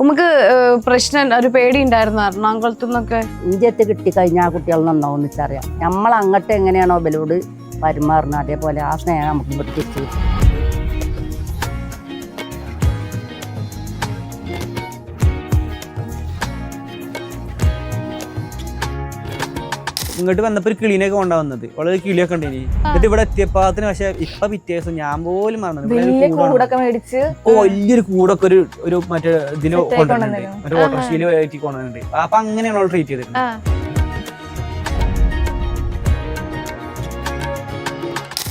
നമുക്ക് പ്രശ്നം ഒരു പേടി ഉണ്ടായിരുന്നു എറണാകുളത്തു നിന്നൊക്കെ ഇഞ്ചത്ത് കിട്ടിക്കഴിഞ്ഞാൽ ആ കുട്ടികൾ നന്നാവും വെച്ചറിയാം. നമ്മൾ അങ്ങോട്ട് എങ്ങനെയാണോ ബലോട് പെരുമാറുന്നത് അതേപോലെ ആ സ്നേഹം നമുക്ക് ഇവിടെ തിരിച്ചു കിട്ടും. ഇങ്ങോട്ട് വന്നപ്പോ ഒരു കിളീനൊക്കെ കൊണ്ടുവന്നത് വളരെ കിളിയൊക്കെ ഉണ്ട്. എന്നിട്ട് ഇവിടെ എത്തിയപ്പോ അതിന് പക്ഷെ ഇപ്പൊ പിറ്റേ ദിവസം ഞാൻ പോലും വലിയൊരു കൂടൊക്കെ ഒരു മറ്റേ ഇതിന് കൊണ്ടുവന്നിട്ടുണ്ട്, മറ്റേ ഓട്ടോറിക്ഷയില് കയറ്റി കൊണ്ടുവന്നിട്ടുണ്ട്. അപ്പൊ അങ്ങനെയാണ് അവൾ ട്രീറ്റ് ചെയ്തിട്ടുണ്ട്.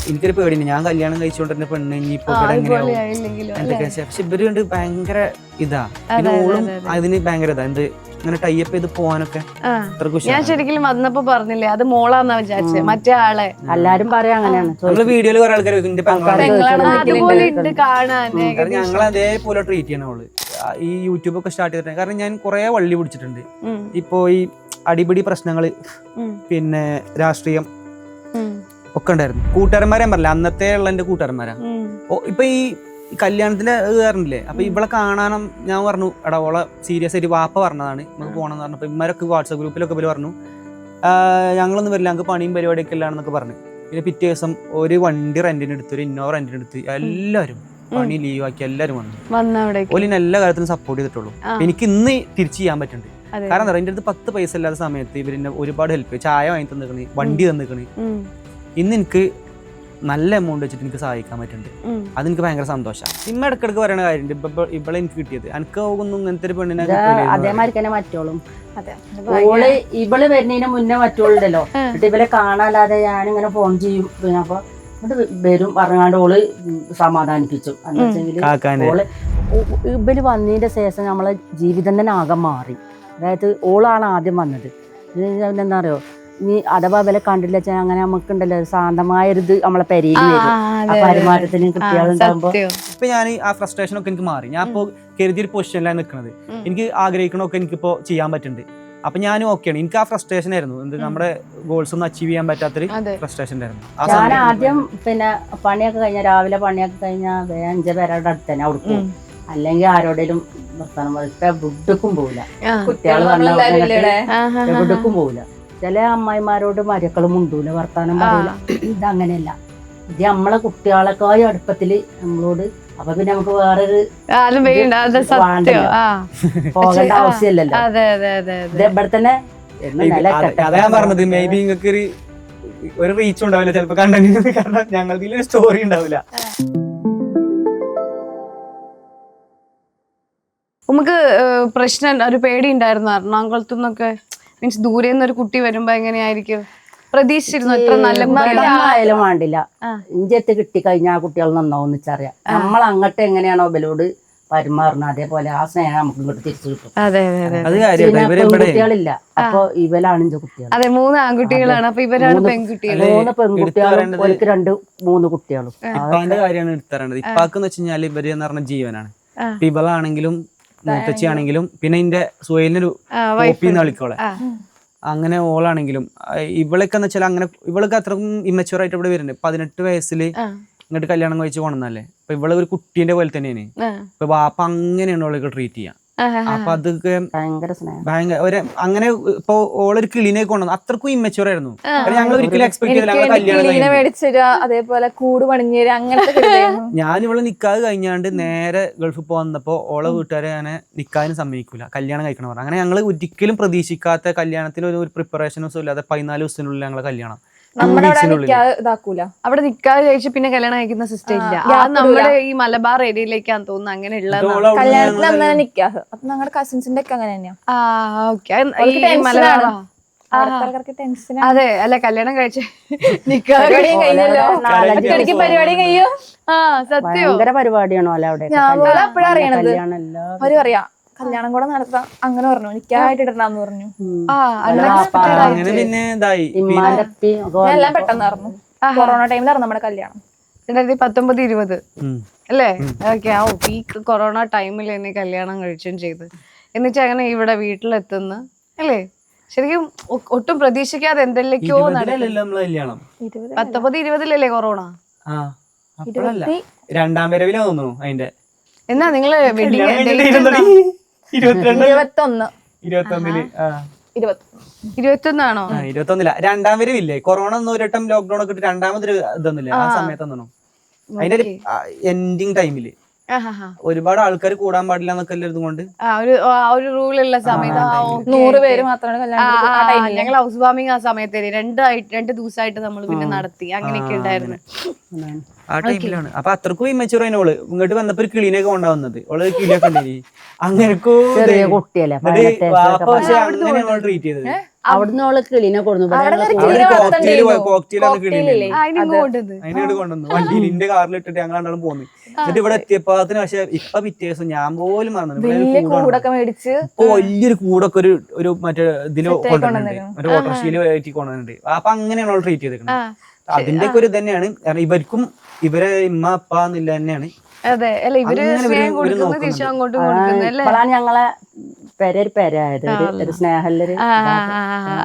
എനിക്കൊരു പേടിയുണ്ട്, ഞാൻ കല്യാണം കഴിച്ചുകൊണ്ടിരുന്ന പെണ്ണ് ഇനിയിപ്പോ ഇവിടെ എങ്ങനെയാവും എന്തൊക്കെ. പക്ഷെ ഇവര് കൊണ്ട് ഭയങ്കര ഇതാ, പിന്നെ ഓളും അതിന് ഭയങ്കര ഇതാ എന്ത് ഇങ്ങനെ ടൈപ്പ് ചെയ്ത് പോവാനൊക്കെ. ഞാൻ ശരിക്കും വന്നപ്പോ പറഞ്ഞില്ലേ അത് മോളാന്നാ വിചാരിച്ചത്, മറ്റേ ആളെ എല്ലാരും പറയാ അങ്ങനെയാണ്. നമ്മള് വീഡിയോയില് കുറെ ആൾക്കാർ അതുപോലെ ഉണ്ട് കാണാൻ. ഞങ്ങൾ അതേപോലെ ട്രീറ്റ് ചെയ്യണം അവള്. ഈ യൂട്യൂബ് ഒക്കെ സ്റ്റാർട്ട് ചെയ്തിട്ടുണ്ട്. കാരണം ഞാൻ കുറെ വള്ളി പിടിച്ചിട്ടുണ്ട്. ഇപ്പോ ഈ അടിപിടി പ്രശ്നങ്ങള്, പിന്നെ രാഷ്ട്രീയം ഒക്കെ ഉണ്ടായിരുന്നു. കൂട്ടുകാരന്മാരെ പറഞ്ഞില്ല, അന്നത്തെ ഉള്ള എന്റെ കൂട്ടുകാരന്മാരാ. ഇപ്പൊ ഈ കല്യാണത്തിന്റെ കയറില്ലേ, അപ്പൊ ഇവളെ കാണാനും ഞാൻ പറഞ്ഞു എടാ ഓളെ സീരിയസ് ആയിട്ട് വാപ്പ പറഞ്ഞതാണ് നമുക്ക് പോകണം എന്ന് പറഞ്ഞപ്പോ ഇമാരൊക്കെ വാട്സാപ്പ് ഗ്രൂപ്പിലൊക്കെ ഇവര് പറഞ്ഞു ഞങ്ങളൊന്നും വരില്ല, ഞങ്ങൾക്ക് പണിയും പരിപാടിയൊക്കെ ഇല്ലാന്നൊക്കെ പറഞ്ഞു. പിന്നെ പിറ്റേ ദിവസം ഒരു വണ്ടി റെന്റിന് എടുത്ത്, ഒരു ഇന്നോവ റെന്റിന് എടുത്ത് എല്ലാവരും പണി ലീവ് ആക്കി എല്ലാവരും വന്നു. ഓലിന് എല്ലാ കാര്യത്തിനും സപ്പോർട്ട് ചെയ്തിട്ടുള്ളൂ. എനിക്ക് ഇന്ന് തിരിച്ചു ചെയ്യാൻ പറ്റുന്നുണ്ട്. കാരണം എന്താ, എൻ്റെ അടുത്ത് 10 പൈസ ഇല്ലാത്ത സമയത്ത് ഇവരെന്നെ ഒരുപാട് ഹെൽപ്പ് ചെയ്യും. ചായ വാങ്ങി തന്നിക്കണ്, വണ്ടി തന്നിക്കണ്. ഇന്ന് എനിക്ക് നല്ല എമൗണ്ട് വെച്ചിട്ട് എനിക്ക് സഹായിക്കാൻ പറ്റുന്നുണ്ട്. അതെനിക്ക് ഭയങ്കര സന്തോഷമാണ്. ഇമ്മ ഇടക്കിടക്ക് പറയണ കാര്യമുണ്ട്, ഇവളെ എനിക്ക് കിട്ടിയത് എനിക്ക് ഒന്നും ഇങ്ങനത്തെ ഒരു പെണ്ണിനെ അതേമാതിരി തന്നെ മറ്റോളും. ഓള് ഇവള് വരുന്നതിന് മുന്നേ മറ്റോളുണ്ടല്ലോ, എന്നിട്ട് ഇവളെ കാണാല്ലാതെ ഞാനിങ്ങനെ ഫോൺ ചെയ്യും. പിന്നെ അപ്പൊ എന്നിട്ട് വരും പറഞ്ഞാണ്ട് ഓള് സമാധാനിപ്പിച്ചു. എന്നുവെച്ചെങ്കിൽ ഓള് ഇവര് വന്നതിന്റെ ശേഷം നമ്മളെ ജീവിതം തന്നെ ആകെ മാറി. അതായത് ഓളാണ് ആദ്യം വന്നത്. എന്താ അറിയോ, നീ അഥവാ വില കണ്ടില്ല വെച്ചാൽ അങ്ങനെ നമുക്കുണ്ടല്ലോ ശാന്തമായൊരിത് നമ്മളെ പെരയിൽ വരും പെരുമാറ്റത്തിന് കുട്ടികളുണ്ടാകുമ്പോ. ഇപ്പൊ ഞാൻ ആ ഫ്രസ്ട്രേഷൻ ഒക്കെ എനിക്ക് മാറി. ഞാൻ ഇപ്പൊ കരുതിയൊരു പൊസിഷനിലാണ് നിൽക്കുന്നത്. എനിക്ക് ആഗ്രഹിക്കണമൊക്കെ എനിക്കിപ്പോ ചെയ്യാൻ പറ്റുന്നുണ്ട്. അപ്പൊ ഞാനും ഓക്കെയാണ്. എനിക്ക് ആ ഫ്രസ്ട്രേഷൻ ആയിരുന്നു, എന്ത് നമ്മുടെ ഗോൾസ് ഒന്നും അച്ചീവ് ചെയ്യാൻ പറ്റാത്തൊരു ഫ്രസ്ട്രേഷൻ ആയിരുന്നു. ഞാൻ ആദ്യം പിന്നെ പണിയൊക്കെ കഴിഞ്ഞാൽ രാവിലെ പണിയൊക്കെ കഴിഞ്ഞാൽ 5 പേരുടെ അടുത്ത് തന്നെ കൊടുക്കും, അല്ലെങ്കിൽ ആരോടേലും വർത്താനം എവിടേക്കും പോവില്ല. കുട്ടികൾ എവിടേക്കും പോവില്ല. ചില അമ്മായിമാരോട് മരക്കളും മുണ്ടൂല, വർത്താനം പറയൂല. ഇതങ്ങനെയല്ല, ഇത് നമ്മളെ കുട്ടികളെക്കായി അടുപ്പത്തില് നമ്മളോട്. അപ്പൊ പിന്നെ നമുക്ക് വേറൊരു പോകേണ്ട ആവശ്യമില്ലല്ലോ. ഇവിടെ തന്നെ അതാ പറഞ്ഞത്. മേ ബി നിങ്ങൾക്ക് ഒരു റീച്ച് ഉണ്ടാവില്ല ചിലപ്പോ കണ്ടന്റ്, കാരണം ഞങ്ങൾക്ക് ഒരു സ്റ്റോറി ഉണ്ടാവില്ല. നമുക്ക് പ്രശ്നം ഒരു പേടി ഉണ്ടായിരുന്നു എറണാകുളത്തു നിന്നൊക്കെ, മീൻസ് ദൂരെ നിന്ന് ഒരു കുട്ടി വരുമ്പോ എങ്ങനെയായിരിക്കും പ്രതീക്ഷിച്ചിരുന്നു? ഇത്ര നല്ല ആയാലും വേണ്ടില്ല, ഇഞ്ചത്ത് കിട്ടിക്കഴിഞ്ഞാൽ ആ കുട്ടികൾ നന്നാവും വെച്ചറിയാം. നമ്മൾ അങ്ങോട്ട് എങ്ങനെയാണോ ബലോട് പെരുമാറുന്നത് അതേപോലെ ആ സ്നേഹം നമുക്ക് ഇങ്ങോട്ട് തിരിച്ചു കിട്ടും. പെൺകുട്ടികളില്ല, അപ്പൊ ഇവലാണ് ഇഞ്ച കുട്ടികൾ. അതെ, 3 ആൺകുട്ടികളാണ്, അപ്പൊ ഇവരാണ് പെൺകുട്ടികൾ. 3 പെൺകുട്ടികളും ഓർക്ക് 2-3 കുട്ടികളും. ഇപ്പാന്റെ കാര്യമാണ് എടുത്തറേണ്ടത്. ഇപ്പാക്കെന്ന് വെച്ച് കഴിഞ്ഞാൽ ഇവര് എന്ന് പറഞ്ഞ ജീവനാണ്. ഇവളാണെങ്കിലും മൂത്തച്ചി ആണെങ്കിലും, പിന്നെ എന്റെ സുഹൈലിനൊരു കോപ്പിന്ന് വിളിക്കോളെ, അങ്ങനെ ഓളാണെങ്കിലും ഇവളൊക്കെ എന്ന് വെച്ചാൽ അങ്ങനെ ഇവൾക്ക് അത്രക്കും ഇമ്മച്യൂർ ആയിട്ട് ഇവിടെ വരുന്നുണ്ട്. 18 വയസ്സിൽ ഇങ്ങോട്ട് കല്യാണം കഴിച്ച് കൊണ്ടുവന്നല്ലേ. അപ്പൊ ഇവള് ഒരു കുട്ടീന്റെ പോലെ തന്നെയാണ്. ഇപ്പൊ വാപ്പ അങ്ങനെയാണ് ഓളൊക്കെ ട്രീറ്റ് ചെയ്യാം. അപ്പൊ അതൊക്കെ ഭയങ്കര അങ്ങനെ ഇപ്പൊ ഓളൊരു കിളിനെ കൊണ്ടുവന്നു, അത്രക്കും ഇമ്മച്യൂർ ആയിരുന്നു. ഞങ്ങൾ ഒരിക്കലും എക്സ്പെക്ട് ചെയ്തില്ല. അതേപോലെ കൂട് പണിഞ്ഞേര് അങ്ങനത്തെ. ഞാൻ ഇവള് നിക്കാഹ് കഴിഞ്ഞാണ്ട് നേരെ ഗൾഫിൽ പോന്നപ്പോ ഓളെ വീട്ടുകാരെ ഞാൻ നിക്കാഹിന് സമ്മതിക്കൂല, കല്യാണം കഴിക്കണം പറഞ്ഞു. അങ്ങനെ ഞങ്ങൾ ഒരിക്കലും പ്രതീക്ഷിക്കാത്ത കല്യാണത്തിന് ഒരു പ്രിപ്പറേഷനൊന്നും ഇല്ലാതെ 14 ദിവസത്തിനുള്ളിൽ ഞങ്ങളെ കല്യാണം. അവിടെ നിക്കാഹ് കഴിച്ച് പിന്നെ കല്യാണം കഴിക്കുന്ന സിസ്റ്റം ഇല്ല. നമ്മുടെ ഈ മലബാർ ഏരിയയിലേക്കാന്ന് തോന്നുന്നു അങ്ങനെയുള്ള നിക്കാഹ്. അപ്പൊ ഞങ്ങളുടെ കസിൻസിന്റെ ഒക്കെ അങ്ങനെ തന്നെയാ. അതെ, അല്ല കല്യാണം കഴിച്ച പരിപാടി കഴിയോ? സത്യം പരിപാടിയാണോ അല്ല അവിടെ? ഞാൻ അപ്പഴാ അറിയണത്. അവര് പറയാ കല്യാണം കൂടെ നടത്താം, അങ്ങനെ പറഞ്ഞു. നിക്കായിട്ട് ഇടണ്ടാന്ന് പറഞ്ഞു. എല്ലാം പെട്ടെന്ന് നടന്നു. കൊറോണ ടൈമിലായിരുന്നു നമ്മുടെ കല്യാണം, 2019-20 അല്ലേ? ഓക്കെ. ആ പീക്ക് കൊറോണ ടൈമിൽ എന്നെ കല്യാണം കഴിച്ചും ചെയ്ത്, എന്നിട്ട് അങ്ങനെ ഇവിടെ വീട്ടിലെത്തുന്നു അല്ലേ? ശരിക്കും ഒട്ടും പ്രതീക്ഷിക്കാതെ എന്തെല്ലാക്കോ 19-20 കൊറോണ. 2ാം വരവിലാ തോന്നുന്നു അതിന്റെ. എന്നാ നിങ്ങള് 22 21 21 21ആണോ? 21 രണ്ടാം വരെ ഇല്ലേ കൊറോണ ഒന്ന് ഒരു വട്ടം ലോക്ക്ഡൌൺ ഒക്കെ ഇട്ട് രണ്ടാമതൊരു ഇതൊന്നുമില്ല ആ സമയത്തൊന്നും അതിന്റെ ഒരു എൻഡിങ് ടൈമില് ഒരുപാട് ആൾക്കാർ കൂടാൻ പാടില്ല എന്നൊക്കെ എല്ലാതും കൊണ്ട് ഒരു റൂളുള്ള സമയത്ത് 100 പേര് മാത്രമാണ് കല്യാണം ഞങ്ങൾ ഹൗസ് വാമിങ് ആ സമയത്ത് 2 ദിവസമായിട്ട് നമ്മൾ പിന്നെ നടത്തി അങ്ങനെയൊക്കെ ഉണ്ടായിരുന്നു ആ ടൈമിലാണ്. അപ്പൊ അത്രക്കും ഇമ്മച്ചൂർ അതിനോള് ഇങ്ങോട്ട് വന്നപ്പോ ഒരു കിളീനൊക്കെ കൊണ്ടാവുന്നത് ഓള് കിളിയൊക്കെ ഉണ്ടെങ്കിൽ അങ്ങനെക്കോ ചെറിയ കുട്ടിയല്ലേ പക്ഷെ അങ്ങനെയാണ് ട്രീറ്റ് ചെയ്തത്. അവിടുന്ന് അവള് കിളിനെ കൊടുന്നു അതിനോട് കൊണ്ടുവന്നു വണ്ടിയിൽ ഇന്റെ കാറിൽ ഇട്ടിട്ട് ഞങ്ങൾ രണ്ടാളും പോന്നു. എന്നിട്ട് ഇവിടെ എത്തിയപ്പോ അതിന് പക്ഷെ ഇപ്പൊ പിറ്റേ ദിവസം ഞാൻ പോലും ഇപ്പൊ വലിയൊരു കൂടൊക്കെ ഒരു മറ്റേ ഇതില് കൊണ്ടുവന്നിട്ടുണ്ട് ഒരു ഓട്ടോറിക്ഷയില് കയറ്റി കൊണ്ടുവന്നിട്ടുണ്ട്. അപ്പൊ അങ്ങനെയാണ് അവൾ ട്രീറ്റ് ചെയ്തിരിക്കുന്നത്. അതിന്റെ ഒക്കെ ഒരു തന്നെയാണ് ഇവർക്കും ഇവരെ ഇമ്മ അപ്പ എന്നില്ല തന്നെയാണ്. അതെ അല്ല ഇവര് സ്നേഹം കൊടുക്കുന്നത് തിരിച്ചു അങ്ങോട്ട് കൊടുക്കുന്നത്. ഞങ്ങളെ പെരായത് ഒരു സ്നേഹല്ലൊരു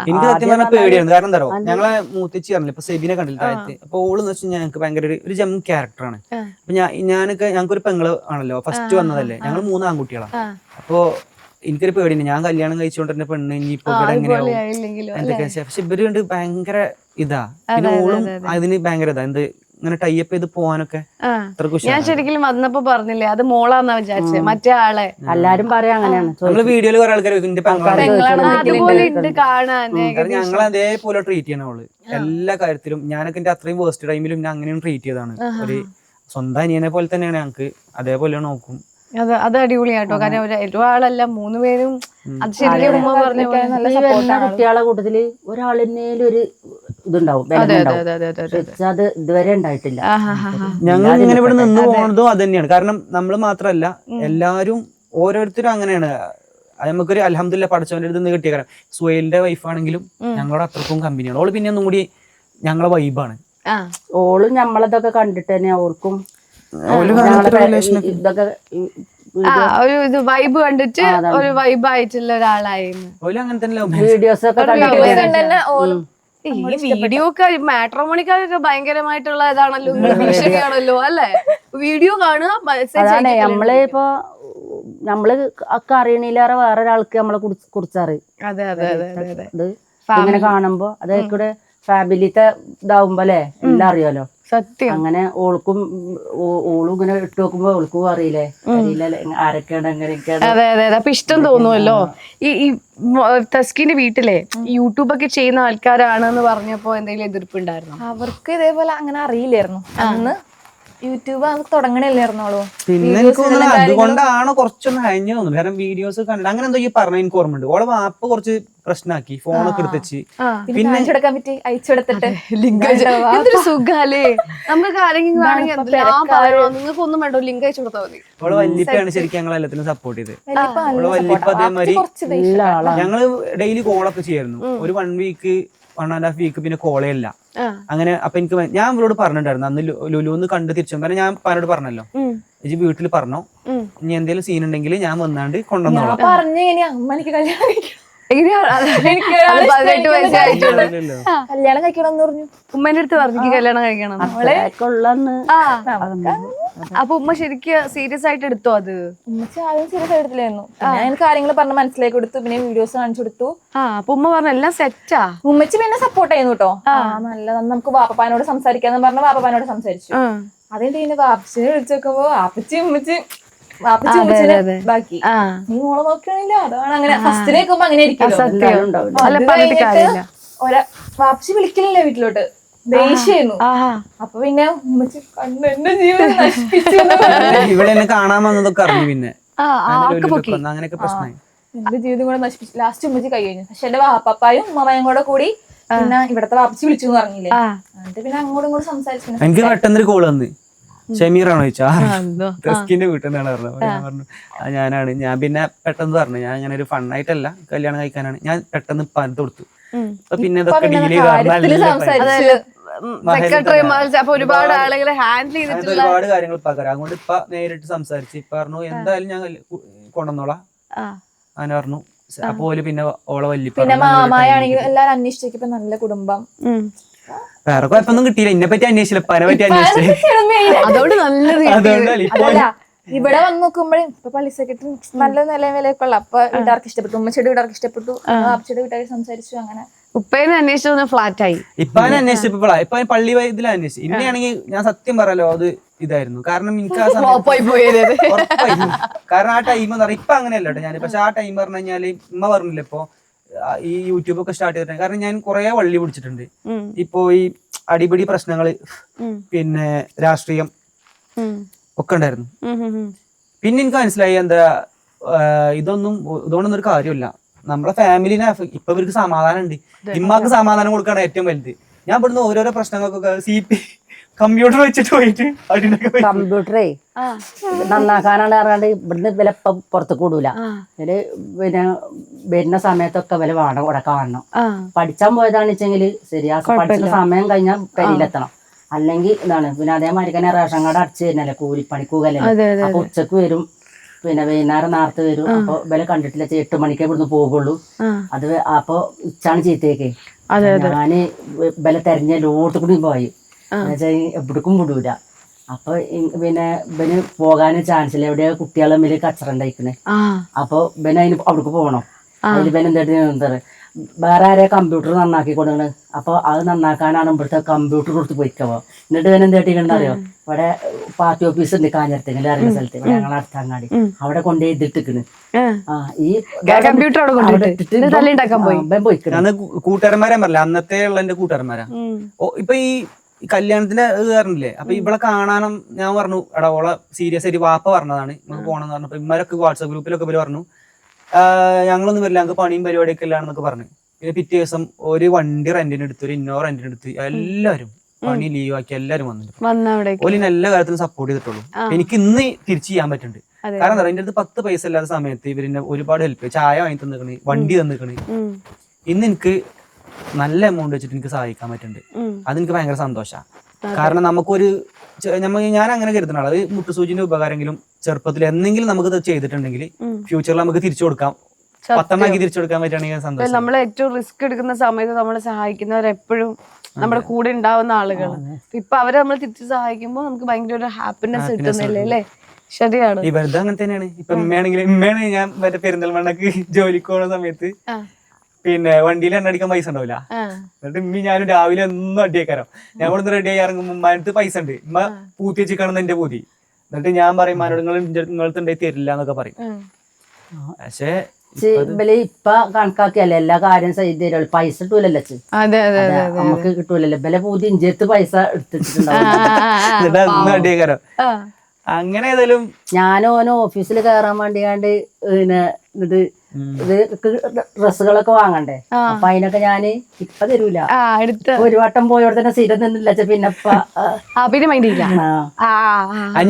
എനിക്ക് സത്യം പറഞ്ഞാൽ പേടിയാണ്. കാരണം എന്താ പറയുക ഞങ്ങളെ മൂത്തിച്ച് പറഞ്ഞില്ല ഇപ്പൊ സെബിനെ കണ്ടില്ല താഴത്ത്. അപ്പൊ ഓളെന്ന് വെച്ചാൽ ഞങ്ങൾക്ക് ഭയങ്കര ഒരു ജം ക്യാരക്ടറാണ്. അപ്പൊ ഞങ്ങൾക്ക് ഒരു പെങ്ങള് ആണല്ലോ ഫസ്റ്റ് വന്നതല്ലേ ഞങ്ങൾ 3 ആൺകുട്ടികളാണ്. അപ്പൊ എനിക്കൊരു പേടിയുണ്ട് ഞാൻ കല്യാണം കഴിച്ചുകൊണ്ടിരുന്ന പെണ്ണ് ഇനിയിപ്പോ ഇവിടെ എങ്ങനെയാവും എന്തൊക്കെ. പക്ഷെ ഇവര് കൊണ്ട് ഭയങ്കര ഇതാ. പിന്നെ ഓളും അതിന് ഭയങ്കര ഇതാ എന്ത് ഇങ്ങനെ ടൈപ്പ് ചെയ്ത് പോവാനൊക്കെ. ഞാൻ ശരിക്കും വന്നപ്പോ പറഞ്ഞില്ലേ അത് മോളാന്നാ വിചാരിച്ചത് മറ്റേ ആളെ. എല്ലാരും പറയാ അങ്ങനെയാണ്. നമ്മള് വീഡിയോയില് കുറെ ആൾക്കാർ ഇതിന്റെ അതുപോലെ ഉണ്ട് കാണാൻ. ഞങ്ങൾ അതേപോലെ ട്രീറ്റ് ചെയ്യണം അവള് എല്ലാ കാര്യത്തിലും. ഞാനൊക്കെ എന്റെ അത്രയും വേസ്റ്റ് ടൈമിലും ഞാൻ അങ്ങനെയും ട്രീറ്റ് ചെയ്താണ്. ഒരു സ്വന്തം അനിയനെ പോലെ തന്നെയാണ് ഞങ്ങക്ക്. അതേപോലെ നോക്കും. അത് അടിപൊളിയാട്ടോ. കാരണം ഒരാളല്ല 3 പേരും. അത് ശരിക്കും ഉമ്മ പറഞ്ഞ കുട്ടികളെ കൂട്ടത്തില് ഒരാളിനേലും ഒരു ഇതുണ്ടാവും. അത് ഇതുവരെ ഉണ്ടായിട്ടില്ല. ഞങ്ങൾ ഇങ്ങനെ ഇവിടെ നിന്ന് പോകുന്നതും അത് തന്നെയാണ്. കാരണം നമ്മള് മാത്രല്ല എല്ലാരും ഓരോരുത്തരും അങ്ങനെയാണ്. അത് നമുക്കൊരു അൽഹംദുലില്ലാ പഠിച്ചവന്റെ അടുത്ത് നിന്ന് കിട്ടിയ കാരണം സുഹൈലിന്റെ വൈഫാണെങ്കിലും ഞങ്ങളോട് അത്രക്കും കമ്പനിയാണ്. ഓള് പിന്നെ ഒന്നും കൂടി ഞങ്ങളെ വൈബാണ്. ഓളും നമ്മളതൊക്കെ കണ്ടിട്ട് തന്നെ ഓർക്കും ഇതൊക്കെ ഒരു വൈബ് കണ്ടിട്ട് ഒരു വൈബ് ആയിട്ടുള്ള ഒരാളായിരുന്നു. അങ്ങനെ തന്നെ വീഡിയോസ് ഒക്കെ ഈ വീഡിയോ ഒക്കെ മാട്രിമോണിക്കാരൊക്കെ ഭയങ്കരമായിട്ടുള്ള ഇതാണല്ലോ, ഭീഷണിയാണല്ലോ അല്ലെ? വീഡിയോ കാണുക, അതാണ് നമ്മളെ ഇപ്പൊ നമ്മള് ഒക്കെ അറിയണില്ലേറെ വേറൊരാൾക്ക് നമ്മളെ കുറിച്ചറിയും. അതെ അതെ അതെ അതെ. ഇങ്ങനെ കാണുമ്പോ അതേക്കൂടെ ഫാമിലിത്തെ ഇതാവുമ്പോ അല്ലെ എല്ലാം അറിയാലോ. സത്യം. അങ്ങനെ ഓൾക്കും ഓളും ഇങ്ങനെ ഇട്ട് നോക്കുമ്പോ ഓൾക്കും അറിയില്ലേ ആരൊക്കെയാണ് എങ്ങനെയൊക്കെയാണ്. അതെ അതെ അതെ. അപ്പൊ ഇഷ്ടം തോന്നുമല്ലോ. ഈ തസ്കിന്റെ വീട്ടിലെ യൂട്യൂബൊക്കെ ചെയ്യുന്ന ആൾക്കാരാണെന്ന് പറഞ്ഞപ്പോ എന്തെങ്കിലും എതിർപ്പുണ്ടായിരുന്നു? അവർക്ക് ഇതേപോലെ അങ്ങനെ അറിയില്ലായിരുന്നു അന്ന്. യൂട്യൂബ് തുടങ്ങണില്ലായിരുന്നോളൂ. പിന്നെ എനിക്ക് തോന്നുന്നത് അതുകൊണ്ടാണോ കുറച്ചൊന്നും കഴിഞ്ഞു തോന്നുന്നു. കാരണം വീഡിയോസ് കണ്ടില്ല അങ്ങനെ എന്തോ ഈ പറഞ്ഞ എനിക്ക് ഓർമ്മയുണ്ട്. ഓളെ വാപ്പ കുറച്ച് പ്രശ്നമാക്കി ഫോണൊക്കെ എടുത്തുവെച്ച്. പിന്നെ അയച്ചുകൊടുക്കാൻ പറ്റി അയച്ചുകൊടുത്തിട്ട് എന്തൊരു സുഖാലേ. നമുക്ക് ആരെങ്കിലും നിങ്ങൾക്ക് ഒന്നും വേണ്ടോ, ലിങ്ക് അയച്ചു കൊടുത്താൽ മതി. ഓളെ വല്യപ്പയാണ് ശരിക്കും ഞങ്ങൾ എല്ലാത്തിനും സപ്പോർട്ട് ചെയ്ത്. ഓളെ വല്യപ്പ അതേമാതിരി ഞങ്ങള് ഡെയിലി കോളൊക്കെ ചെയ്യായിരുന്നു. ഒരു 1 വീക്ക് 1.5 വീക്ക് പിന്നെ കോളേ ഇല്ല അങ്ങനെ. അപ്പൊ എനിക്ക് ഞാൻ ഇവരോട് പറഞ്ഞിട്ടുണ്ടായിരുന്നു അന്ന് ലുലുന്ന് കണ്ട് തിരിച്ചു. കാരണം ഞാൻ പലരോട് പറഞ്ഞല്ലോ ഇജ് വീട്ടിൽ പറഞ്ഞോ ഇനി എന്തെങ്കിലും സീൻ ഉണ്ടെങ്കിൽ ഞാൻ വന്നാണ്ട് കൊണ്ടുവന്നോളാം. കല്യാണം കഴിക്കണമെന്ന് പറഞ്ഞു. ഉമ്മേന്റെ അടുത്ത് പറഞ്ഞു കല്യാണം കഴിക്കണം. അപ്പൊ ഉമ്മ ശരിക്കും സീരിയസ് ആയിട്ട് എടുത്തോ അത്? ഉമ്മച്ചി ആദ്യം സീരിയസ് ആയിട്ട് എടുത്തില്ലായിരുന്നു. ഞാൻ കാര്യങ്ങൾ പറഞ്ഞ് മനസ്സിലാക്കി കൊടുത്തു. പിന്നെ വീഡിയോസ് കാണിച്ചു കൊടുത്തു. അപ്പൊ ഉമ്മ പറഞ്ഞു എല്ലാം സെറ്റാ. ഉമ്മച്ചി പിന്നെ സപ്പോർട്ട് ചെയ്യുന്നു കേട്ടോ. നല്ലത് നമുക്ക് വാപ്പപ്പാനോട് സംസാരിക്കാന്ന് പറഞ്ഞ വാപ്പപ്പാനോട് സംസാരിച്ചു. അതിന്റെ പിന്നെ വാപ്പച്ചിനെ വിളിച്ചു നോക്കുമ്പോ ബാക്കി നീ മോളെ നോക്കണില്ല അതാണ് അങ്ങനെ ഫസ്റ്റിലേക്കുമ്പോ അങ്ങനെ വാപ്പച്ചി വിളിക്കലില്ല വീട്ടിലോട്ട്. ദേഷ്യായിരുന്നു. അപ്പൊ പിന്നെ ഉമ്മച്ചി കണ്ണു എന്റെ ജീവിതം നശിപ്പിച്ചു. ഇവിടെ എന്നെ കാണാൻ വന്നതൊക്കെ അറിഞ്ഞു. പിന്നെ അങ്ങനെയൊക്കെ പ്രശ്നമായി. എന്റെ ജീവിതം കൂടെ നശിപ്പിച്ചു. ലാസ്റ്റ് ഉമ്മച്ചി കൈ കഴിഞ്ഞു. പക്ഷെ എന്റെ വാപ്പായും ഉമ്മയും കൂടെ കൂടി പിന്നെ ഇവിടത്തെ വാപ്പച്ചി വിളിച്ചു എന്ന് പറഞ്ഞില്ലേ. എന്നിട്ട് പിന്നെ അങ്ങോട്ടും ഇങ്ങോട്ടും സംസാരിച്ചു. എനിക്ക് പെട്ടെന്നൊരു കോള് വന്ന് ഷമീറാണോ ചോദിച്ചാ തസ്കിന്റെ വീട്ടിൽ നിന്നാണ് പറഞ്ഞത്. ഞാൻ പറഞ്ഞു ഞാനാണ്. ഞാൻ പിന്നെ പെട്ടെന്ന് പറഞ്ഞു ഞാൻ അങ്ങനെ ഒരു ഫണ്ണായിട്ടല്ല കല്യാണം കഴിക്കാനാണ്. ഞാൻ പെട്ടെന്ന് പന്ത് കൊടുത്തു. പിന്നെ ഇതൊക്കെ ഡിലേ ഒരുപാട് ആളുകളെ ഹാൻഡിൽ ചെയ്തിട്ടുള്ള ഒരുപാട് കാര്യങ്ങൾ പകരം. അതുകൊണ്ട് ഇപ്പൊ നേരിട്ട് സംസാരിച്ച് ഇപ്പൊ പറഞ്ഞു എന്തായാലും ഞാൻ കൊണ്ടുവന്നോളാം അങ്ങനെ പറഞ്ഞു. അപ്പോലെ പിന്നെ ഓളെ വല്യ പിന്നെ മാമായാണെങ്കിൽ എല്ലാരും അന്വേഷിച്ചപ്പോ നല്ല കുടുംബം. വേറെ കുഴപ്പമൊന്നും കിട്ടിയില്ല. എന്നെ പറ്റി അന്വേഷിച്ചില്ല, പനെ പറ്റി അന്വേഷിച്ചേ. അതുകൊണ്ട് നല്ലത്. ഇവിടെ വന്ന് നോക്കുമ്പോഴേ ഇപ്പൊ പള്ളി സെക്രട്ടറി നല്ല നിലവിലൊക്കെ ഉള്ള അപ്പൊ വീട്ടുകാർക്ക് ഇഷ്ടപ്പെട്ടു, ഉമ്മച്ചിയുടെ വീട്ടുകാർക്ക് ഇഷ്ടപ്പെട്ടു, അപ്പച്ചിയുടെ വീട്ടുകാർ സംസാരിച്ചു. അങ്ങനെ ഉപ്പേനെ അന്വേഷിച്ചു ഫ്ലാറ്റ് ആയി. ഇപ്പൊ അന്വേഷിച്ചപ്പോഴാ ഇപ്പൊ പള്ളി ഇതിൽ അന്വേഷിച്ചു. ഇന്നെയാണെങ്കിൽ ഞാൻ സത്യം പറയാലോ അത് ഇതായിരുന്നു. കാരണം എനിക്ക് ആ ഉറപ്പായിരുന്നു. കാരണം ആ ടൈം എന്ന് പറഞ്ഞാൽ ഇപ്പൊ അങ്ങനെയല്ല കേട്ടോ ഞാൻ. പക്ഷെ ആ ടൈം പറഞ്ഞു കഴിഞ്ഞാല് ഉമ്മ പറഞ്ഞില്ല ഇപ്പൊ ഈ യൂട്യൂബ് ഒക്കെ സ്റ്റാർട്ട് ചെയ്തിട്ടുണ്ട്. കാരണം ഞാൻ കുറെ വള്ളി പിടിച്ചിട്ടുണ്ട്. ഇപ്പൊ ഈ അടിപിടി പ്രശ്നങ്ങള്, പിന്നെ രാഷ്ട്രീയം ഒക്കെ ഉണ്ടായിരുന്നു. പിന്നെ എനിക്ക് മനസ്സിലായി എന്താ ഇതുകൊണ്ടൊന്നും ഒരു കാര്യമില്ല. നമ്മളെ ഫാമിലിനെ ഇപ്പൊ ഇവർക്ക് സമാധാനം ഉണ്ട്. ഇമ്മക്ക് സമാധാനം കൊടുക്കാണ് ഏറ്റവും വലുത്. ഞാൻ ഇവിടുന്ന് ഓരോരോ പ്രശ്നങ്ങൾക്കൊക്കെ കമ്പ്യൂട്ടർ വെച്ചിട്ട് പോയിട്ട് കമ്പ്യൂട്ടറേ നന്നാക്കാനാണ് പറഞ്ഞാണ്ട് ഇവിടുന്ന് വില പുറത്ത് കൂടൂല. ഇതില് പിന്നെ വരുന്ന സമയത്തൊക്കെ വില വേണം, ഇവിടെ കാണണം. പഠിച്ചാൻ പോയതാണെന്ന് വെച്ചെങ്കിൽ ശരിയാ, പഠിച്ച സമയം കഴിഞ്ഞാൽ പെരിയിലെത്തണം. അല്ലെങ്കിൽ ഇതാണ്. പിന്നെ അതേമാതിരി തന്നെ റേഷൻ കാർഡ് അടച്ചു തരുന്നല്ലേ, കൂലിപ്പണിക്കൂകല്ലേ. അപ്പൊ ഉച്ചക്ക് വരും, പിന്നെ വൈകുന്നേരം നേരത്തെ വരും. അപ്പൊ വില കണ്ടിട്ടില്ല, 8 മണിക്കേ ഇവിടുന്ന് പോകുള്ളൂ. അത് അപ്പൊ ഉച്ചാണ് ചീത്തേക്ക് ഞാന് വില തെരഞ്ഞ ലോട്ട് കൂടി പോയി എവിടേക്കും വിടൂല. അപ്പൊ പിന്നെ ഇവന് പോകാനും ചാൻസ് ഇല്ല. എവിടെയാ കുട്ടികളെ തമ്മിൽ കച്ചറ ഉണ്ടായിക്കണേ. അപ്പൊ ഇവന് അതിന് അവിടേക്ക് പോകണം. അതിൽ ഇവൻ എന്താ വേറെ ആരെ കമ്പ്യൂട്ടർ നന്നാക്കി കൊടുക്കണ്. അപ്പൊ അത് നന്നാക്കാനാണ് ഇവിടുത്തെ കമ്പ്യൂട്ടർ കൊടുത്ത് പോയിക്കവോ. എന്നിട്ട് ഇവൻ എന്താ അറിയോ, ഇവിടെ പാർട്ടി ഓഫീസ് ഉണ്ട് കാഞ്ഞിരത്തെങ്കിലും അറിയുന്ന സ്ഥലത്ത്, ഇവിടെ ഞങ്ങൾ അടുത്തങ്ങാടി അവിടെ കൊണ്ടുപോയി ഇതിട്ടിക്കണ്. ഈ കൂട്ടുകാരന്മാരെ പറഞ്ഞില്ല, അന്നത്തെ ഉള്ള എന്റെ കൂട്ടുകാരന്മാരാ. ഇപ്പൊ ഈ കല്യാണത്തിന്റെ ഇത് പറഞ്ഞില്ലേ, അപ്പൊ ഇവിടെ കാണാനും ഞാൻ പറഞ്ഞു എടാ ഓളെ സീരിയസ് ആയിട്ട് വാപ്പ പറഞ്ഞതാണ് നമുക്ക് പോകണമെന്ന് പറഞ്ഞപ്പോ ഇമാരൊക്കെ വാട്സാപ്പ് ഗ്രൂപ്പിലൊക്കെ ഇവര് പറഞ്ഞു ഞങ്ങളൊന്നും വരില്ല, ഞങ്ങൾക്ക് പണിയും പരിപാടിയൊക്കെ ഇല്ലാന്നൊക്കെ പറഞ്ഞു. പിന്നെ പിറ്റേ ദിവസം ഒരു വണ്ടി റെന്റിന് എടുത്ത്, ഒരു ഇന്നോവ റെന്റിന് എടുത്ത് എല്ലാവരും പണി ലീവാക്കി എല്ലാവരും വന്നിട്ട് ഓലിന് എല്ലാ കാര്യത്തിലും സപ്പോർട്ട് ചെയ്തിട്ടുള്ളൂ. എനിക്ക് ഇന്ന് തിരിച്ചു ചെയ്യാൻ പറ്റുന്നുണ്ട്. കാരണം എന്താ എന്റെ അടുത്ത് 10 പൈസ ഇല്ലാത്ത സമയത്ത് ഇവരിന്നെ ഒരുപാട് ഹെൽപ്പ് ചെയ്യും. ചായ വാങ്ങി തന്നിക്കണ്, വണ്ടി തന്നിക്കണ്. ഇന്ന് എനിക്ക് നല്ല എമൗണ്ട് വെച്ചിട്ട് എനിക്ക് സഹായിക്കാൻ പറ്റുന്നുണ്ട്. അതെനിക്ക് ഭയങ്കര സന്തോഷമാണ്. കാരണം നമുക്കൊരു ഞാൻ അങ്ങനെ കരുതുന്ന ആള്, മുട്ടുസൂചിന്റെ ഉപകാരമെങ്കിലും ചെറുപ്പത്തിൽ എന്തെങ്കിലും നമുക്ക് ചെയ്തിട്ടുണ്ടെങ്കിൽ ഫ്യൂച്ചറിൽ നമുക്ക് തിരിച്ചു കൊടുക്കാം, 10 തിരിച്ചു കൊടുക്കാൻ പറ്റുകയാണെങ്കിൽ സന്തോഷം. നമ്മൾ ഏറ്റവും റിസ്ക് എടുക്കുന്ന സമയത്ത് നമ്മളെ സഹായിക്കുന്നവരെപ്പോഴും നമ്മുടെ കൂടെ ഉണ്ടാവുന്ന ആളുകൾ. ഇപ്പൊ അവരെ നമ്മൾ തിരിച്ചു സഹായിക്കുമ്പോൾ നമുക്ക് ഭയങ്കര ഒരു ഹാപ്പിനെസ് കിട്ടുന്നില്ലേ അല്ലേ? ശരിയാണ്. ഇവരുടെ അങ്ങനെ തന്നെയാണ്. ഇപ്പൊ ഉമ്മയാണ് ഞാൻ മറ്റേ പെരിന്തൽമണ്ണക്ക് ജോലിക്ക് പോകുന്ന സമയത്ത് പിന്നെ വണ്ടിയിൽ എണ്ണ അടിക്കാൻ പൈസ ഉണ്ടാവില്ല. എന്നിട്ട് ഉമ്മി ഞാനും രാവിലെ ഒന്നും അടിയേക്കാരോ, ഞാൻ ഇവിടുന്ന് റെഡി ആയി ഇറങ്ങുമ്പോൾ ഉമ്മാനടുത്ത് പൈസ ഉണ്ട്, ഉമ്മ പൂത്തി വെച്ചിക്കാണെന്ന് എന്റെ പൂതി. എന്നിട്ട് ഞാൻ പറയും മാനോട് നിങ്ങൾക്ക് ഉണ്ടായി തരില്ല എന്നൊക്കെ പറയും. പക്ഷേ ഇപ്പൊ കണക്കാക്കിയല്ലേ എല്ലാ കാര്യം ചെയ്ത് തരുള്ളൂ, പൈസ കിട്ടൂലല്ലോ. നമുക്ക് കിട്ടൂലല്ലോ. ഇവലെ പൂതി ഇഞ്ചത്ത് പൈസ എടുത്തിട്ടുണ്ടാവും. അടിയേക്കാരോ. അങ്ങനെ ഏതായാലും ഞാനോനോ ഓഫീസിൽ കയറാൻ വേണ്ടിയാണ്ട് പിന്നെ ഇത് ഡ്രസ്സുകളൊക്കെ വാങ്ങണ്ടേ. അപ്പൊ അതിനൊക്കെ ഞാന് ഇപ്പൊ തരൂല. ഒരു വട്ടം പോയോടെ തന്നെ സ്ഥിരം നിന്നില്ല.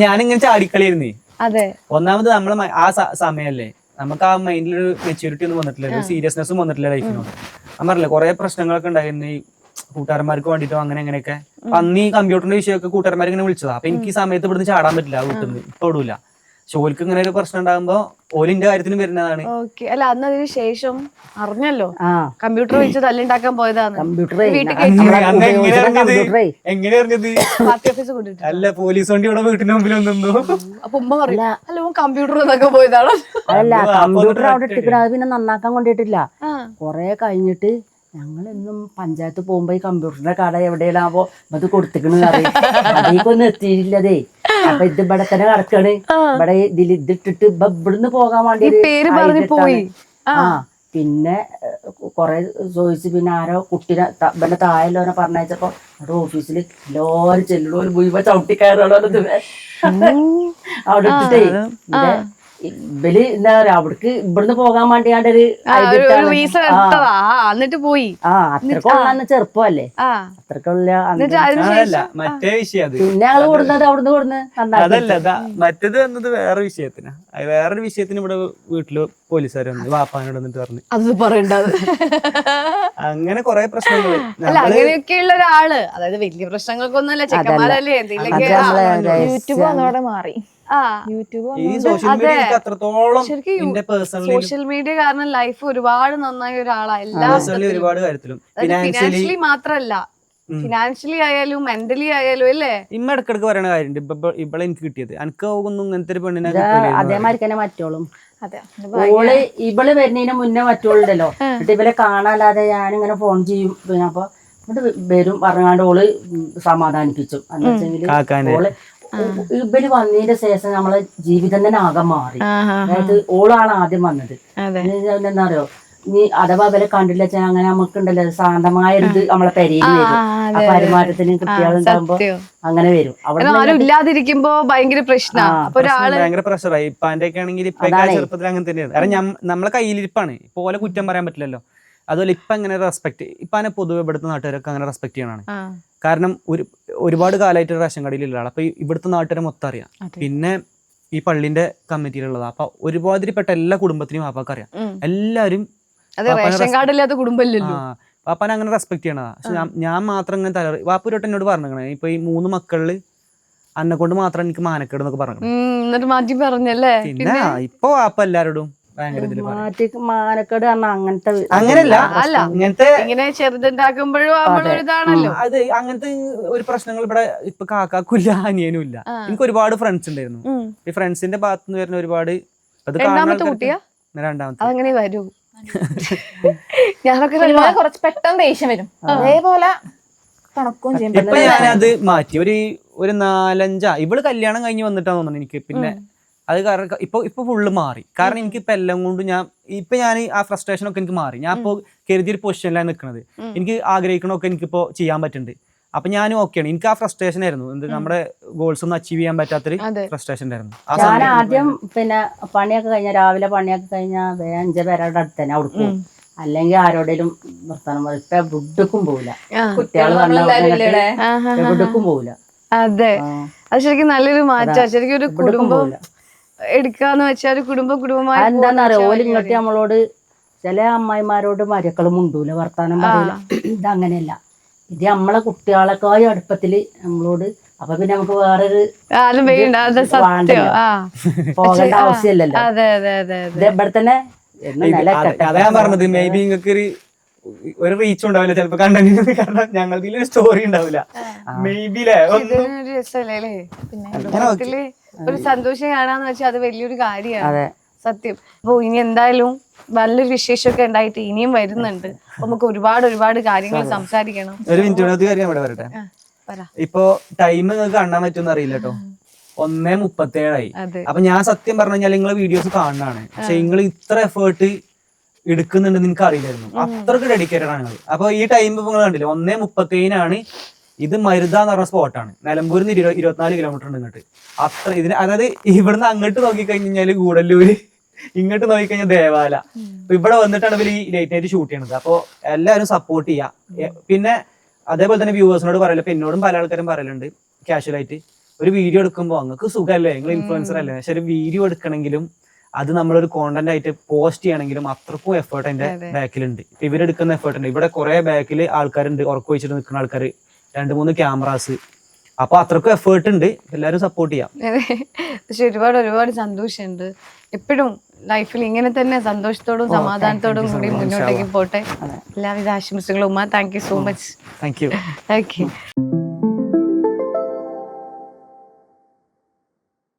ഞാനിങ്ങനെ ചാടിക്കളിയായിരുന്നേ. ഒന്നാമത് നമ്മള് ആ സമയല്ലേ, നമുക്ക് ആ മൈൻഡിലൊരു മെച്യൂരിറ്റി ഒന്നും വന്നിട്ടില്ല, ഒരു സീരിയസ്നെസ്സും വന്നിട്ടില്ല ലൈഫിനോട്. ഞാൻ പറഞ്ഞില്ല കുറെ പ്രശ്നങ്ങളൊക്കെ ഉണ്ടായിരുന്നു ഈ കൂട്ടുകാരന്മാർക്ക് വേണ്ടിട്ടോ അങ്ങനെ അങ്ങനെയൊക്കെ. അന്ന് ഈ കമ്പ്യൂട്ടറിന്റെ വിഷയമൊക്കെ കൂട്ടുകാരന്മാർ ഇങ്ങനെ വിളിച്ചതാ. അപ്പൊ എനിക്ക് ഈ സമയത്ത് ഇവിടുന്ന് ചാടാൻ പറ്റില്ല, വീട്ടിൽ നിന്ന് ഇപ്പൊ ഇടൂല. ഷോൽക്ക് ഇങ്ങനെ ഒരു പ്രശ്നം ഉണ്ടാകുമ്പോ ഓലിന്റെ കാര്യത്തിനും വരുന്നതാണ്. അല്ല അന്ന് അതിന് ശേഷം അറിഞ്ഞല്ലോ കമ്പ്യൂട്ടർ വെച്ച് തല്ലുണ്ടാക്കാൻ പോയതാണ്. എങ്ങനെ അറിഞ്ഞത്? അല്ല പോലീസ് വണ്ടി ഇവിടെ വീട്ടിന് മുമ്പിൽ വന്നു. അപ്പൊ ഉമ്മ പറയില്ല അല്ല കമ്പ്യൂട്ടർ എന്നൊക്കെ പോയതാണ്. അല്ല കമ്പ്യൂട്ടർ അവിടെ ഇട്ടിക്കണ, അത് പിന്നെ നന്നാക്കാൻ കൊണ്ടിട്ടില്ല. കൊറേ കഴിഞ്ഞിട്ട് ഞങ്ങളെന്നും പഞ്ചായത്ത് പോകുമ്പോ ഈ കമ്പ്യൂട്ടറിന്റെ കട എവിടെയാണാവോ അത് കൊടുത്തിക്കണെന്ന് അറിയാം. അതേക്കൊന്നും എത്തിയില്ലതേ. അപ്പൊ ഇത് ഇവിടെ തന്നെ കിടക്കാണ്. ഇവിടെ ഇതിട്ടിട്ട് ഇവിടുന്ന് പോകാൻ വേണ്ടി പിന്നെ കൊറേ ചോദിച്ചു. പിന്നെ ആരോ കുട്ടീനെ ഇവിടെ താഴെല്ലോനെ പറഞ്ഞയച്ചപ്പോ അവിടെ ഓഫീസിൽ എല്ലാരും ചെല്ലണോ മുഴുവൻ ചവിട്ടി കയറണോ അവിടെ ഇട്ടിട്ടേ ഇവല് എന്താ പറയാ അവിടേക്ക് ഇവിടുന്ന് പോകാൻ വേണ്ടിയാണ്ടൊരു എന്നിട്ട് പോയി. അത്രക്കുള്ള ചെറുപ്പല്ലേ, അത്രക്കുള്ള മറ്റേ വിഷയം. പിന്നെ ഞങ്ങള് കൊടുക്കുന്നത് അവിടുന്ന് കൊടുന്ന് അതല്ല മറ്റേത് വന്നത് വേറെ വിഷയത്തിന്. വേറൊരു വിഷയത്തിന് ഇവിടെ വീട്ടില് പോലീസുകാർ വന്നു വാപ്പാനോട് വന്നിട്ട് പറഞ്ഞു അത് പറയണ്ടത്. അങ്ങനെ കൊറേ പ്രശ്നങ്ങൾ. അങ്ങനെയൊക്കെയുള്ള ഒരാള്, അതായത് വലിയ പ്രശ്നങ്ങൾക്കൊന്നുമല്ല, ചെക്കന്മാരല്ലേ എന്തെങ്കിലും യൂട്യൂബ് വന്നോടെ മാറി. സോഷ്യൽ മീഡിയ കാരണം ലൈഫ് ഒരുപാട് നന്നായ ഒരാളാ. എല്ലാ ഒരുപാട് കാര്യത്തിലും ഫിനാൻഷ്യലി മാത്രല്ല ഫിനാൻഷ്യലി ആയാലും മെന്റലി ആയാലും അല്ലേ? ഇമ്മ ഇടക്കിടക്ക് പറയണ കാര്യമുണ്ട്, ഇവളെ എനിക്ക് കിട്ടിയത് എനിക്ക് ഒന്നും ഇങ്ങനത്തെ ഒരു പെണ്ണിനെ അതേമാതിരി തന്നെ മറ്റോളും. അതെ ഇവള് വരുന്നതിന് മുന്നേ മറ്റോളുണ്ടല്ലോ, എന്നിട്ട് ഇവലെ കാണാല്ലാതെ ഞാനിങ്ങനെ ഫോൺ ചെയ്യും. പിന്നെ അപ്പൊ എന്നിട്ട് വരും പറഞ്ഞാണ്ട് ഓള് സമാധാനിപ്പിച്ചു. എന്ന് വെച്ചെങ്കിൽ ഓള് ഇവര് വന്നതിന്റെ ശേഷം നമ്മളെ ജീവിതം തന്നെ ആകെ മാറി. അതായത് ഓളാണ് ആദ്യം വന്നത്. എന്താ അറിയോ, നീ അഥവാ അവരെ കണ്ടില്ല വെച്ചാൽ അങ്ങനെ നമുക്കുണ്ടല്ലോ ശാന്തമായ ഒരു ഇത് നമ്മളെ പെരയിൽ വരും. ആ പെരുമാറ്റത്തിന് കുട്ടികളുണ്ടാകുമ്പോ അങ്ങനെ വരും. അവിടെ ആരും ഇല്ലാതിരിക്കുമ്പോ ഭയങ്കര പ്രശ്നമാണ്. ഭയങ്കര പ്രഷറായി. ഇപ്പാന്റെ ഒക്കെ ആണെങ്കിൽ ഇപ്പൊ ചെറുപ്പത്തിൽ അങ്ങനെ തന്നെയാണ്. കാരണം നമ്മളെ കയ്യിലിരിപ്പാണ്, പോലെ കുറ്റം പറയാൻ പറ്റില്ലല്ലോ. അതുപോലെ ഇപ്പൊ എങ്ങനെ റെസ്പെക്ട്, ഇപ്പാനെ പൊതുവെ ഇവിടുത്തെ നാട്ടുകാരൊക്കെ അങ്ങനെ റെസ്പെക്ട് ചെയ്യണതാണ്. കാരണം ഒരുപാട് കാലമായിട്ട് റേഷൻ കടയിലുള്ള ആൾ, അപ്പൊ ഇവിടുത്തെ നാട്ടുകാരെ മൊത്തം അറിയാം. പിന്നെ ഈ പള്ളിന്റെ കമ്മിറ്റിയിലുള്ളതാ, അപ്പൊ ഒരുപാതിരിപ്പെട്ട എല്ലാ കുടുംബത്തിനും വാപ്പാക്ക് അറിയാം. എല്ലാരും വാപ്പാനെ അങ്ങനെ റെസ്പെക്ട് ചെയ്യണതാ. പക്ഷെ ഞാൻ മാത്രം ഇങ്ങനെ വാപ്പൂരോട്ട് എന്നോട് പറഞ്ഞേ, ഇപ്പൊ ഈ 3 മക്കളില് അന്നെ കൊണ്ട് മാത്രം എനിക്ക് മാനക്കേട് എന്നൊക്കെ പറഞ്ഞു. മാറ്റി പറഞ്ഞല്ലേ. പിന്നെ ഇപ്പൊ വാപ്പ എല്ലാരോടും മാനക്കേട് അങ്ങനത്തെ അങ്ങനെയല്ല, ഇങ്ങനത്തെ ഇങ്ങനെ ചെറുതുണ്ടാക്കുമ്പോഴും അത് അങ്ങനത്തെ ഒരു പ്രശ്നങ്ങൾ ഇവിടെ ഇപ്പൊ കാക്കാക്കില്ല, അനിയനും ഇല്ല. എനിക്ക് ഒരുപാട് ഫ്രണ്ട്സ് ഉണ്ടായിരുന്നു. ഈ ഫ്രണ്ട്സിന്റെ ഭാഗത്ത് നിന്ന് വരുന്ന ഒരുപാട് രണ്ടാമത്തെ അങ്ങനെ വരൂ. ഞാനൊക്കെ കുറച്ച് പെട്ടെന്ന് ദേഷ്യം വരും, അതേപോലെ കണക്കും ചെയ്യും. ഇപ്പൊ ഞാനത് മാറ്റി ഒരു 4-5 ഇവള് കല്യാണം കഴിഞ്ഞ് വന്നിട്ടാ തോന്നുന്നു എനിക്ക്. പിന്നെ അത് കാരണം ഇപ്പൊ ഫുള്ള് മാറി. കാരണം എനിക്കിപ്പോ എല്ലാം കൊണ്ട് ഞാൻ ആ ഫ്രസ്ട്രേഷൻ ഒക്കെ എനിക്ക് മാറി. ഞാൻ ഇപ്പൊ കരുതിയൊരു പൊസിഷനിലാണ് നിൽക്കുന്നത്. എനിക്ക് ആഗ്രഹിക്കണമൊക്കെ എനിക്കിപ്പോ ചെയ്യാൻ പറ്റുന്നുണ്ട്. അപ്പൊ ഞാനും ഓക്കെയാണ്. എനിക്ക് ആ ഫ്രസ്ട്രേഷൻ ആയിരുന്നു, നമ്മുടെ ഗോൾസ് ഒന്നും അച്ചീവ് ചെയ്യാൻ പറ്റാത്തൊരു ഫ്രസ്ട്രേഷൻ ആയിരുന്നു. ഞാൻ ആദ്യം പിന്നെ പണിയൊക്കെ കഴിഞ്ഞ രാവിലെ പണിയൊക്കെ കഴിഞ്ഞാൽ 5 പേരുടെ അടുത്ത് തന്നെ കൊടുക്കും, അല്ലെങ്കിൽ ആരോടേലും വർത്താനം പറയും. ഇപ്പൊ എവിടേക്കും പോവില്ല, കുട്ടികൾ എവിടേക്കും പോവില്ല. അതെ, അത് ശരിക്കും നല്ലൊരു മാറ്റാ. ശരിക്കും ഒരു കുടുംബം എടുക്കാന്ന് വെച്ചാൽ ഒരു കുടുംബമായി എന്താന്നറിയോ, ഓല് ഇങ്ങോട്ട് നമ്മളോട് ചില അമ്മായിമാരോട് മരക്കളും മുണ്ടൂല, വർത്താനം പറയില്ല. ഇതങ്ങനെയല്ല, ഇത് നമ്മളെ കുട്ടികളെക്കായി അടുപ്പത്തില് നമ്മളോട്. അപ്പൊ പിന്നെ നമുക്ക് വേറൊരു പോകേണ്ട ആവശ്യമില്ലല്ലോ. ഇത് ഇവിടെ തന്നെ അതാ ഞാൻ പറഞ്ഞത്. മേ ബി നിങ്ങൾക്ക് ഒരു റീച്ച് ഉണ്ടാവില്ല ചിലപ്പോ കണ്ടന്റ്, കാരണം ഞങ്ങൾക്ക് സ്റ്റോറി ഉണ്ടാവില്ല. ഒരു സന്തോഷം കാണാന്ന് വെച്ചാൽ അത് വലിയൊരു കാര്യമാണ്, സത്യം. അപ്പൊ ഇനി എന്തായാലും നല്ലൊരു വിശേഷമൊക്കെ ഉണ്ടായിട്ട് ഇനിയും വരുന്നുണ്ട്. നമുക്ക് ഒരുപാട് കാര്യങ്ങൾ സംസാരിക്കണം. ഒരു മിനിറ്റ് കാര്യം ഇവിടെ വരട്ടെ. ഇപ്പൊ ടൈം നിങ്ങൾക്ക് കാണാൻ പറ്റുമെന്ന് അറിയില്ല കേട്ടോ, 1:37 അപ്പൊ ഞാൻ സത്യം പറഞ്ഞു കഴിഞ്ഞാൽ നിങ്ങളെ വീഡിയോസ് കാണുന്നതാണ്. പക്ഷെ നിങ്ങൾ ഇത്ര എഫേർട്ട് എടുക്കുന്നുണ്ടെന്ന് നിങ്ങൾക്ക് അറിയില്ലായിരുന്നു. അത്രക്ക് ഡെഡിക്കേറ്റഡ് ആണ്. അപ്പൊ ഈ ടൈം നിങ്ങൾ കണ്ടില്ലേ, 1:37 ഇത് മരുത എന്ന് പറഞ്ഞ സ്പോട്ടാണ്. നിലമ്പൂരിൽ നിന്ന് 24 കിലോമീറ്റർ ഉണ്ട് ഇങ്ങോട്ട്. അത്ര ഇതിന്, അതായത് ഇവിടുന്ന് അങ്ങോട്ട് നോക്കിക്കഴിഞ്ഞാല് ഗൂഡല്ലൂര്, ഇങ്ങോട്ട് നോക്കിക്കഴിഞ്ഞാൽ ദേവാല. ഇവിടെ വന്നിട്ടാണ് ഇവർ ഈ ലേറ്റ് നൈറ്റ് ഷൂട്ട് ചെയ്യണത്. അപ്പൊ എല്ലാവരും സപ്പോർട്ട് ചെയ്യാം. പിന്നെ അതേപോലെ തന്നെ വ്യൂവേഴ്സിനോട് പറയല്ലോ, ഇപ്പൊ എന്നോടും പല ആൾക്കാരും പറയലുണ്ട് കാഷ്വലായിട്ട്, ഒരു വീഡിയോ എടുക്കുമ്പോൾ നിങ്ങൾക്ക് സുഖമല്ലേ, നിങ്ങൾ ഇൻഫ്ലുവൻസർ അല്ലേ, പക്ഷെ ഒരു വീഡിയോ എടുക്കണമെങ്കിലും അത് നമ്മളൊരു കോണ്ടന്റ് ആയിട്ട് പോസ്റ്റ് ചെയ്യണമെങ്കിലും അത്രക്കും എഫേർട്ട് അതിന്റെ ബാക്കിലുണ്ട്. ഇവരെടുക്കുന്ന എഫേർട്ട് ഉണ്ട്. ഇവിടെ കുറെ ബാക്കിൽ ആൾക്കാരുണ്ട്, ഉറക്കം വെച്ചിട്ട് നിൽക്കുന്ന ആൾക്കാർ, 2-3 ക്യാമറാസ്. അപ്പൊ അത്രക്കും എഫേർട്ട് ഉണ്ട്. എല്ലാവരും സപ്പോർട്ട് ചെയ്യാം. പക്ഷെ ഒരുപാട് സന്തോഷമുണ്ട്. എപ്പോഴും ലൈഫിൽ ഇങ്ങനെ തന്നെ സന്തോഷത്തോടും സമാധാനത്തോടും കൂടി മുന്നോട്ടേക്ക് പോട്ടെ. എല്ലാവിധ ആശംസകളും. ഉമ്മ, thank you so much. Thank you.